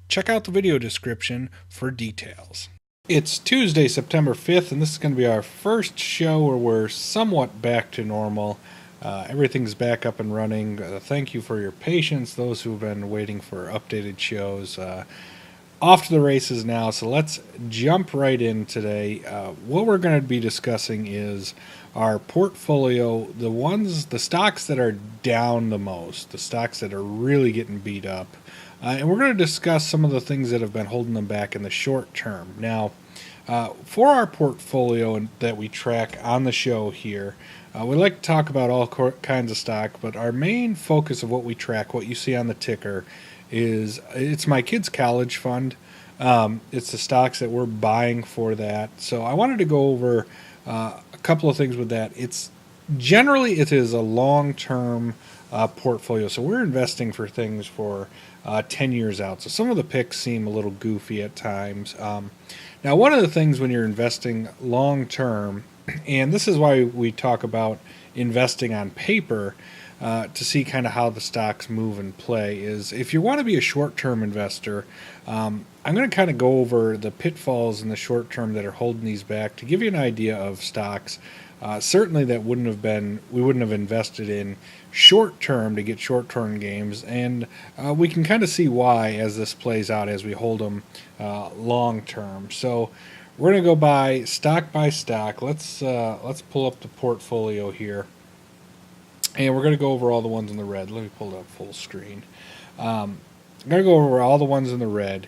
Check out the video description for details. It's Tuesday, September 5th, and this is going to be our first show where we're somewhat back to normal. Everything's back up and running. Thank you for your patience, those who have been waiting for updated shows. Off to the races now, so let's jump right in today. What we're going to be discussing is our portfolio, the stocks that are down the most, the stocks that are really getting beat up. And we're going to discuss some of the things that have been holding them back in the short term. Now, for our portfolio that we track on the show here, we like to talk about all kinds of stock, but our main focus of what we track, what you see on the ticker, is it's my kids' college fund. It's the stocks that we're buying for that. So I wanted to go over a couple of things with that. It is a long-term portfolio, so we're investing for things for 10 years out. So some of the picks seem a little goofy at times. Now, one of the things when you're investing long-term, and this is why we talk about investing on paper to see kind of how the stocks move and play, is if you want to be a short-term investor, I'm going to kind of go over the pitfalls in the short term that are holding these back to give you an idea of stocks. Certainly that we wouldn't have invested in short term to get short term games, and we can kind of see why as this plays out as we hold them long term. So we're going to go by stock. Let's pull up the portfolio here, and we're going to go over all the ones in the red. Let me pull it up full screen. I'm going to go over all the ones in the red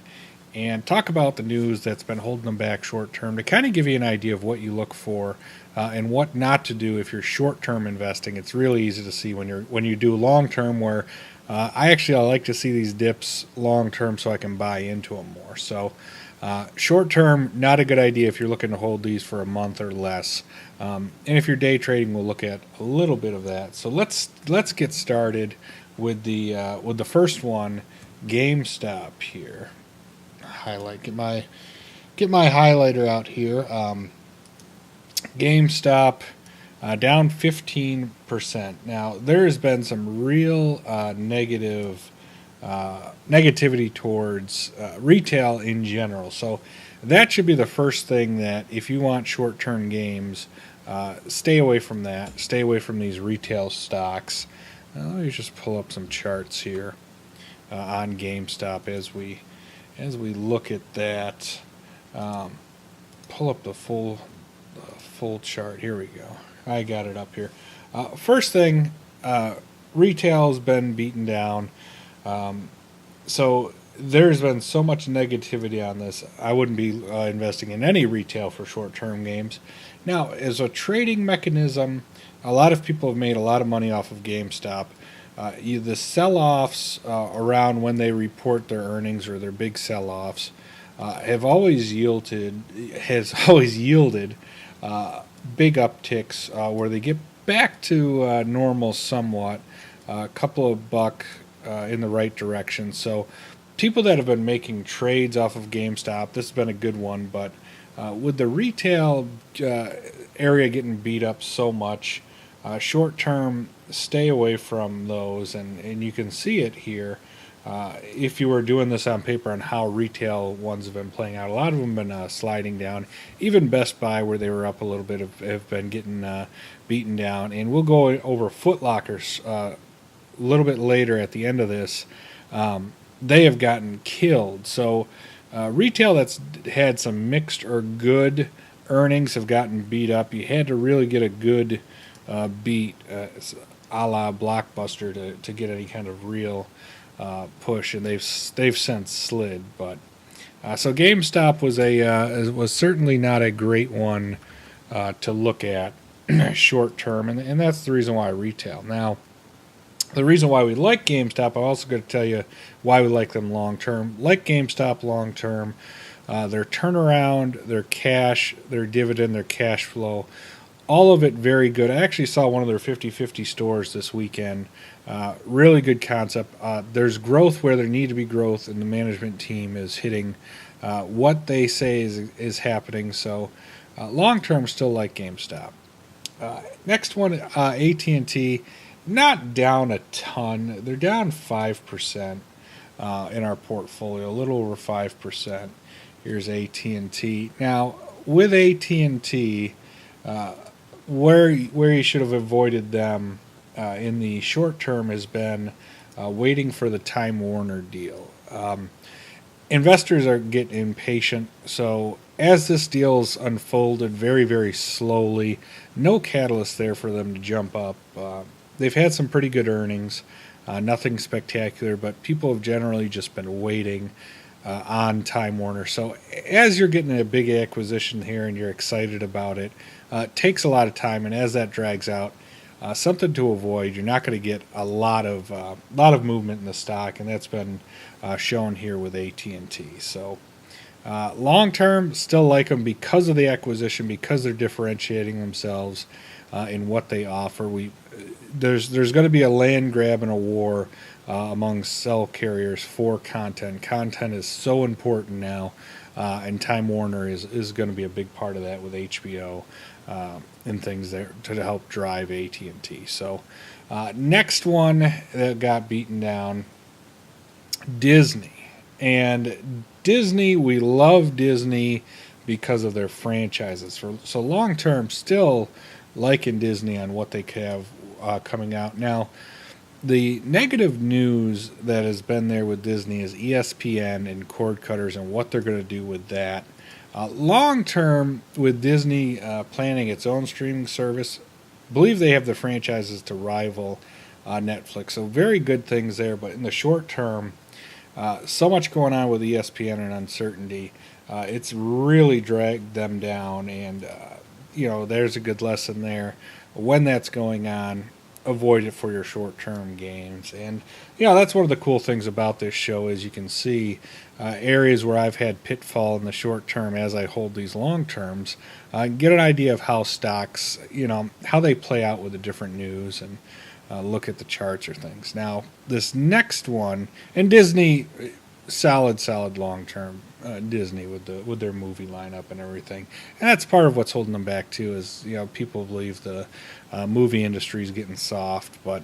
and talk about the news that's been holding them back short term to kind of give you an idea of what you look for and what not to do if you're short term investing. It's really easy to see when you do long term, where I like to see these dips long term so I can buy into them more. So short term, not a good idea if you're looking to hold these for a month or less. And if you're day trading, we'll look at a little bit of that. So let's get started with the first one, GameStop here. Get my highlighter out here. GameStop down 15%. Now there has been some real negativity towards retail in general. So that should be the first thing that if you want short-term games, stay away from that. Stay away from these retail stocks. Let me just pull up some charts here on GameStop as we look at that. Pull up the full chart. Here we go. I got it up here. First thing, retail's been beaten down. So there's been so much negativity on this. I wouldn't be investing in any retail for short-term games. Now, as a trading mechanism, a lot of people have made a lot of money off of GameStop. The sell-offs around when they report their earnings or their big sell-offs has always yielded big upticks where they get back to normal somewhat, a couple of buck in the right direction. So people that have been making trades off of GameStop, this has been a good one, but with the retail area getting beat up so much, short term, stay away from those, and you can see it here. If you were doing this on paper on how retail ones have been playing out, a lot of them have been sliding down. Even Best Buy, where they were up a little bit, have been getting beaten down. And we'll go over Foot Lockers a little bit later at the end of this. They have gotten killed. So retail that's had some mixed or good earnings have gotten beat up. You had to really get a good beat, a la Blockbuster, to get any kind of real push, and they've since slid. But so GameStop was certainly not a great one to look at short term, and that's the reason why retail. Now, the reason why we like GameStop, I'm also going to tell you why we like them long term. Like GameStop long term, their turnaround, their cash, their dividend, their cash flow, all of it very good. I actually saw one of their 50/50 stores this weekend. Really good concept. There's growth where there need to be growth, and the management team is hitting what they say is happening. So long term, still like GameStop. Next one, AT&T, not down a ton. They're down 5%. in our portfolio, a little over 5%. Here's AT&T. Now, with AT&T, where you should have avoided them in the short term has been waiting for the Time Warner deal. Investors are getting impatient, so as this deal's unfolded very, very slowly, no catalyst there for them to jump up. They've had some pretty good earnings, nothing spectacular, but people have generally just been waiting on Time Warner. So as you're getting a big acquisition here and you're excited about it, it takes a lot of time, and as that drags out, something to avoid. You're not going to get a lot of movement in the stock, and that's been shown here with AT&T. So long term, still like them because of the acquisition, because they're differentiating themselves in what they offer. There's going to be a land grab and a war among cell carriers for content. Content is so important now, and Time Warner is going to be a big part of that with HBO and things there to help drive AT&T. So next one that got beaten down, Disney. And Disney, we love Disney because of their franchises. So long term, still liking Disney on what they have coming out. Now, the negative news that has been there with Disney is ESPN and cord cutters and what they're going to do with that. Long term, with Disney planning its own streaming service, believe they have the franchises to rival Netflix. So very good things there. But in the short term, so much going on with ESPN and uncertainty. It's really dragged them down. And, there's a good lesson there. When that's going on, avoid it for your short-term gains. And that's one of the cool things about this show is you can see areas where I've had pitfall in the short term as I hold these long terms, get an idea of how stocks, how they play out with the different news, and look at the charts or things. Now this next one, and Disney, solid long term. Disney with their movie lineup and everything, and that's part of what's holding them back too. Is people believe the movie industry is getting soft, but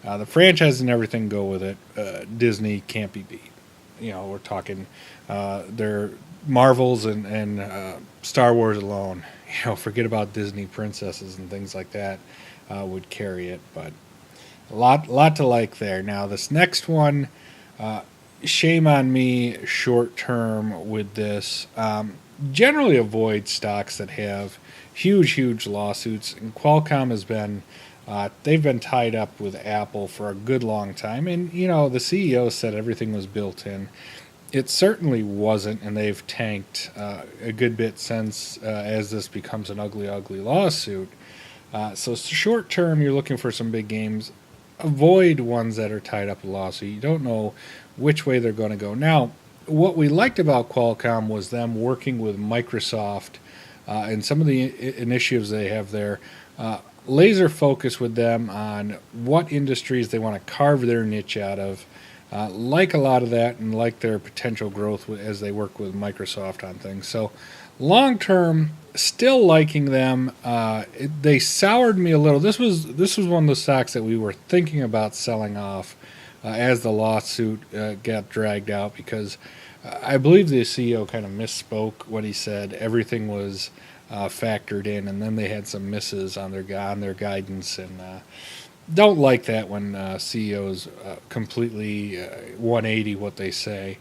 the franchise and everything go with it. Disney can't be beat. We're talking their Marvels and Star Wars alone. Forget about Disney princesses and things like that would carry it, but a lot to like there. Now this next one. Shame on me short term with this. Generally avoid stocks that have huge lawsuits. And Qualcomm has been, they've been tied up with Apple for a good long time. And, the CEO said everything was built in. It certainly wasn't, and they've tanked a good bit since as this becomes an ugly lawsuit. So short term, you're looking for some big games. Avoid ones that are tied up with lawsuit. You don't know which way they're going to go. Now, what we liked about Qualcomm was them working with Microsoft and some of the initiatives they have there. Laser focus with them on what industries they want to carve their niche out of. Like a lot of that, and like their potential growth as they work with Microsoft on things. So, long term, still liking them. They soured me a little. This was one of the stocks that we were thinking about selling off as the lawsuit got dragged out, because I believe the CEO kind of misspoke when he said everything was factored in, and then they had some misses on their guidance, and don't like that when CEOs completely 180 what they say.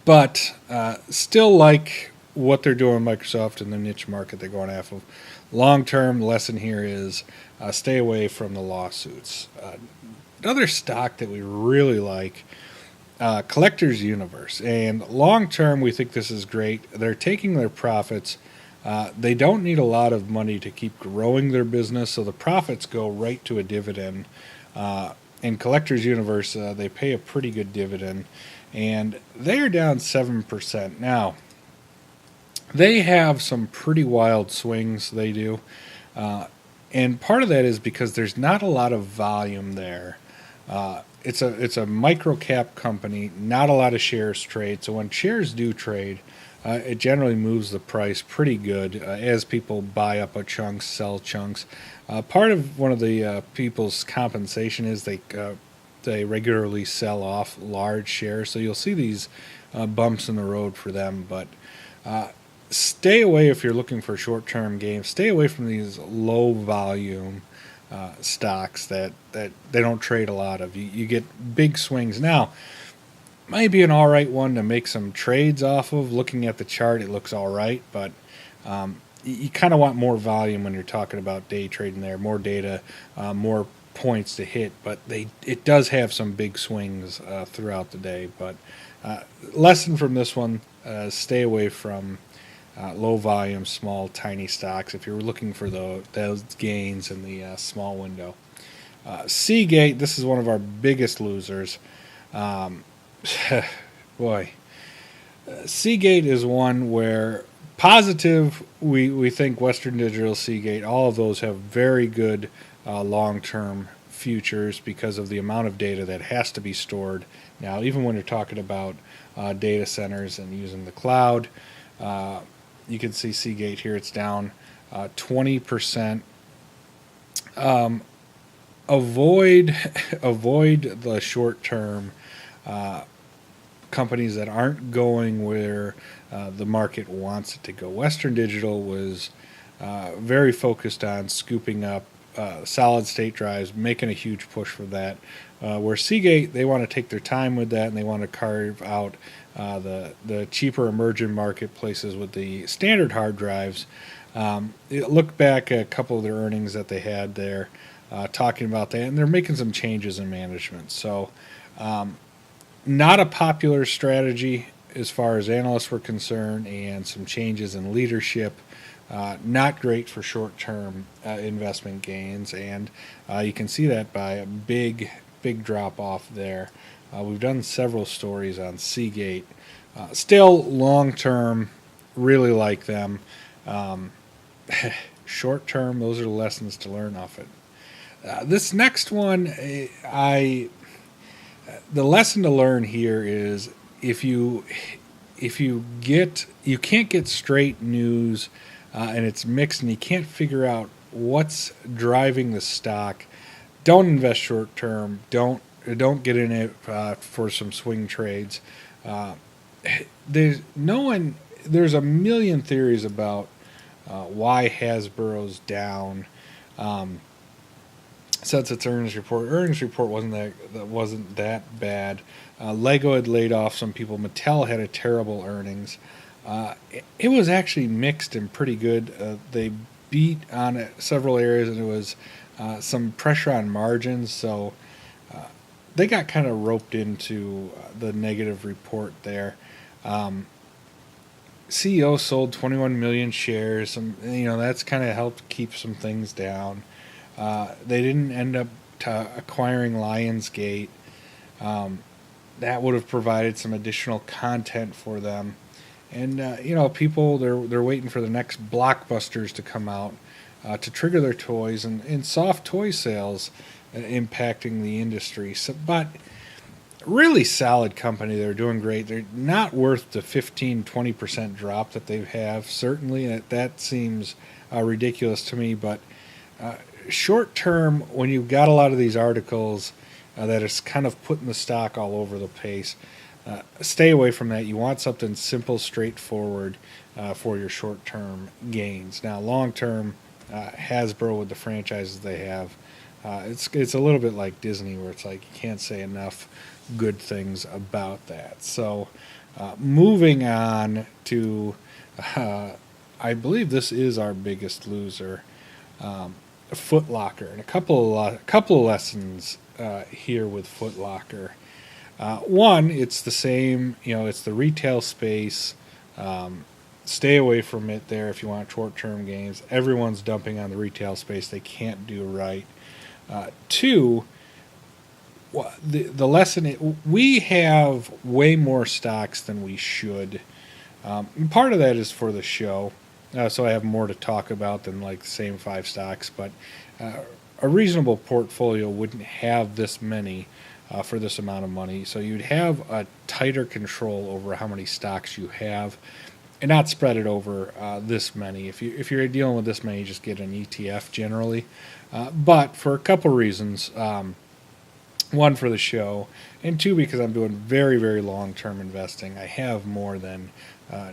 But still like what they're doing with Microsoft and the niche market they're going after. Long-term lesson here is stay away from the lawsuits. Another stock that we really like, Collectors Universe. And long-term, we think this is great. They're taking their profits. They don't need a lot of money to keep growing their business, so the profits go right to a dividend. In Collectors Universe, they pay a pretty good dividend, and they are down 7%. Now, they have some pretty wild swings, they do. And part of that is because there's not a lot of volume there. It's a micro cap company, not a lot of shares trade. So when shares do trade, it generally moves the price pretty good as people buy up a chunks, sell chunks. Part of one of the people's compensation is they they regularly sell off large shares, so you'll see these bumps in the road for them. But stay away if you're looking for short-term gains. Stay away from these low-volume stocks that they don't trade a lot of. You get big swings. Now, might be an all right one to make some trades off of. Looking at the chart, it looks all right, but you kind of want more volume when you're talking about day trading there, more data, more points to hit, but it does have some big swings throughout the day. But lesson from this one, stay away from low volume, small, tiny stocks if you're looking for those gains in the small window. Seagate, this is one of our biggest losers. Boy, Seagate is one where positive, we think Western Digital, Seagate, all of those have very good long-term futures because of the amount of data that has to be stored. Now, even when you're talking about data centers and using the cloud, you can see Seagate here, it's down 20%. Avoid the short-term companies that aren't going where the market wants it to go. Western Digital was very focused on scooping up solid state drives, making a huge push for that. Where Seagate, they want to take their time with that, and they want to carve out the cheaper emerging marketplaces with the standard hard drives. Look back at a couple of their earnings that they had there, talking about that, and they're making some changes in management. So not a popular strategy as far as analysts were concerned, and some changes in leadership. Not great for short-term investment gains, and you can see that by a big drop off there. We've done several stories on Seagate. Still long-term, really like them. Short-term, those are the lessons to learn off it. This next one, the lesson to learn here is if you can't get straight news and it's mixed and you can't figure out what's driving the stock, don't invest short term. Don't get in it for some swing trades. There's a million theories about why Hasbro's down. Since its earnings report wasn't that bad. Lego had laid off some people. Mattel had a terrible earnings. It was actually mixed and pretty good. They beat on several areas, and it was some pressure on margins. So they got kind of roped into the negative report there. CEO sold 21 million shares. That's kind of helped keep some things down. They didn't end up acquiring Lionsgate. That would have provided some additional content for them. And people they're waiting for the next blockbusters to come out to trigger their toys, and soft toy sales impacting the industry. So, but really solid company. They're doing great. They're not worth the 15-20% drop that they have. Certainly, that seems ridiculous to me. But short term, when you've got a lot of these articles that is kind of putting the stock all over the place, stay away from that. You want something simple, straightforward for your short term gains. Now, long term, Hasbro with the franchises they have, it's a little bit like Disney, where it's like you can't say enough good things about that. So, moving on to, I believe this is our biggest loser. Foot Locker, and a couple of lessons here with Foot Locker. One, it's the same. It's the retail space. Stay away from it there if you want short-term gains. Everyone's dumping on the retail space. They can't do right. Two, the lesson, we have way more stocks than we should. And part of that is for the show. So I have more to talk about than like the same 5 stocks, but a reasonable portfolio wouldn't have this many for this amount of money. So you'd have a tighter control over how many stocks you have, and not spread it over this many. If you're dealing with this many, you just get an ETF generally. But for a couple reasons, One, for the show, and two, because I'm doing very, very long-term investing. I have more than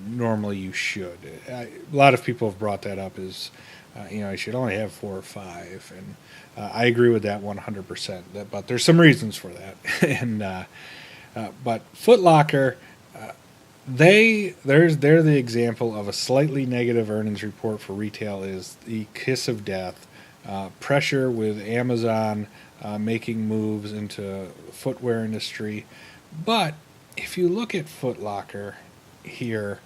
normally you should. A lot of people have brought that up as, I should only have four or five, and I agree with that 100%. But there's some reasons for that, and but Foot Locker, they're the example of a slightly negative earnings report for retail is the kiss of death. Pressure with Amazon making moves into the footwear industry. But if you look at Foot Locker here,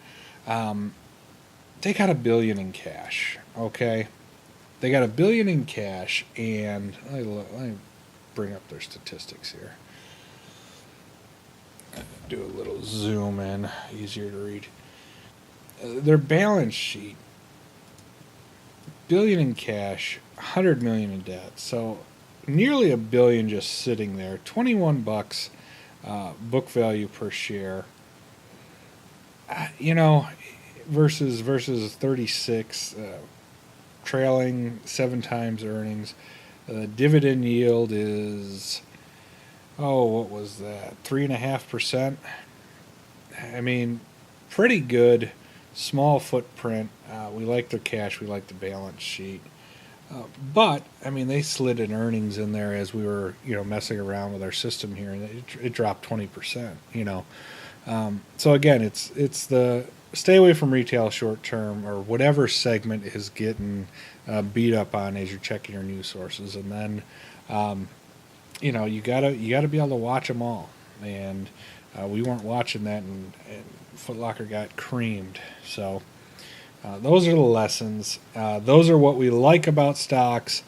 they got $1 billion in cash. Okay, they got $1 billion in cash, and let me bring up their statistics here. Do a little zoom in, easier to read. Their balance sheet: billion in cash, 100 million in debt. So nearly $1 billion just sitting there. $21 book value per share. Versus 36, trailing 7 times earnings. Dividend yield is, what was that? 3.5%. I mean, pretty good. Small footprint. We like their cash. We like the balance sheet. But they slid in earnings in there as we were, messing around with our system here, and it dropped 20%. So again, it's the stay away from retail short term, or whatever segment is getting beat up on as you're checking your news sources, and then you gotta be able to watch them all, and we weren't watching that, and Foot Locker got creamed. So those are the lessons. Those are what we like about stocks,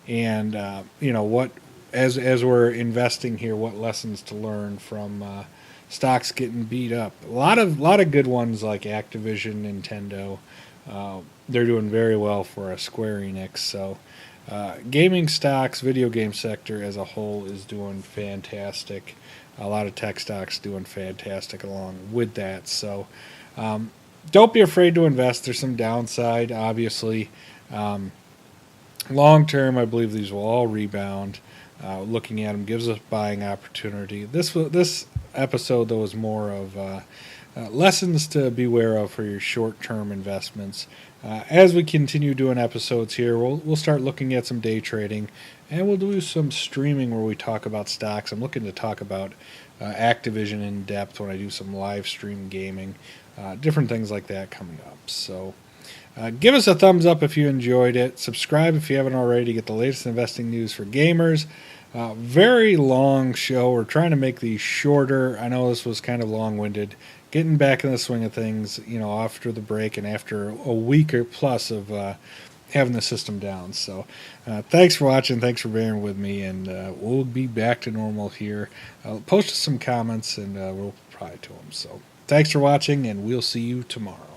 and what as we're investing here, what lessons to learn from stocks getting beat up. A lot of good ones like Activision, Nintendo. They're doing very well for a Square Enix. So gaming stocks, video game sector as a whole is doing fantastic. A lot of tech stocks doing fantastic along with that. So don't be afraid to invest. There's some downside, obviously. Long term, I believe these will all rebound. Looking at them gives us buying opportunity. This episode, though, is more of lessons to beware of for your short-term investments. As we continue doing episodes here, we'll start looking at some day trading, and we'll do some streaming where we talk about stocks. I'm looking to talk about Activision in depth when I do some live stream gaming, different things like that coming up. So give us a thumbs up if you enjoyed it. Subscribe if you haven't already to get the latest investing news for gamers. Very long show. We're trying to make these shorter. I know this was kind of long-winded. Getting back in the swing of things, after the break and after a week or plus of having the system down. So thanks for watching. Thanks for bearing with me, and we'll be back to normal here. Post some comments, and we'll reply to them. So thanks for watching, and we'll see you tomorrow.